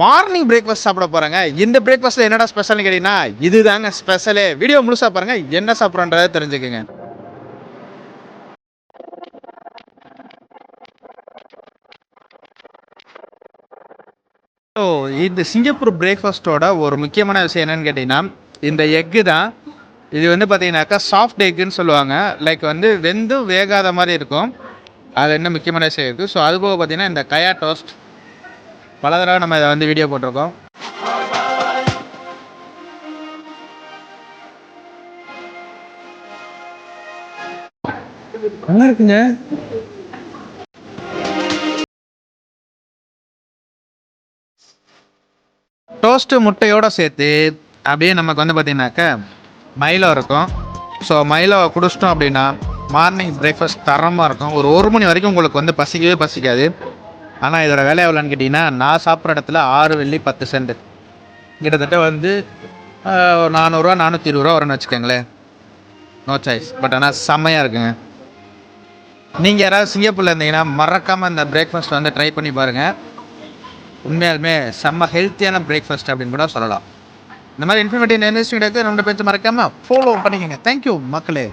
Morning breakfast சாப்பிட போகிறாங்க. இந்த பிரேக்ஃபாஸ்ட்டில் என்னடா ஸ்பெஷல்னு கேட்டிங்கன்னா இதுதாங்க ஸ்பெஷலே. வீடியோ முழுசாக பாருங்கள், என்ன சாப்பிட்றோன்றதை தெரிஞ்சுக்குங்க. ஸோ இந்த சிங்கப்பூர் பிரேக்ஃபாஸ்ட்டோட ஒரு முக்கியமான விஷயம் என்னென்னு கேட்டிங்கன்னா இந்த எக்கு தான். இது வந்து பார்த்தீங்கன்னாக்கா சாஃப்ட் எக்குன்னு சொல்லுவாங்க. லைக் வந்து வெந்தும் வேகாத மாதிரி இருக்கும். அது என்ன முக்கியமான விஷயம் இருக்குது. ஸோ அது போக பார்த்தீங்கன்னா இந்த கயா டோஸ்ட் பல தடவை நம்ம இதை வந்து வீடியோ போட்டிருக்கோம். நல்லா இருக்குங்க. டோஸ்ட்டு முட்டையோடு சேர்த்து அப்படியே நமக்கு வந்து பார்த்திங்கனாக்கா மைலோ இருக்கும். ஸோ மைலோவை குடிச்சிட்டோம் அப்படின்னா மார்னிங் பிரேக்ஃபாஸ்ட் தரமாக இருக்கும். ஒரு மணி வரைக்கும் உங்களுக்கு வந்து பசிக்கவே பசிக்காது. ஆனால் இதோட விலை எவ்வளோன்னு கேட்டிங்கன்னா நான் சாப்பிட்ற இடத்துல 6 வெள்ளி 10 சென்ட், கிட்டத்தட்ட வந்து 400 420 வரும்னு வச்சுக்கோங்களேன். No choice. பட் ஆனால் செம்மையாக இருக்குங்க. நீங்கள் யாராவது சிங்கப்பூரில் இருந்தீங்கன்னா மறக்காமல் இந்த பிரேக்ஃபாஸ்ட் வந்து ட்ரை பண்ணி பாருங்கள். உண்மையாலுமே செம்ம ஹெல்த்தியான பிரேக்ஃபாஸ்ட் அப்படின்னு கூட சொல்லலாம். இந்த மாதிரி இன்ஃபர்மேட்டிவ் இன்வெஸ்டிங் எடுத்து நம்மளோட பேச்சு மறக்காமல் ஃபாலோ பண்ணிக்கோங்க. தேங்க்யூ மக்களே.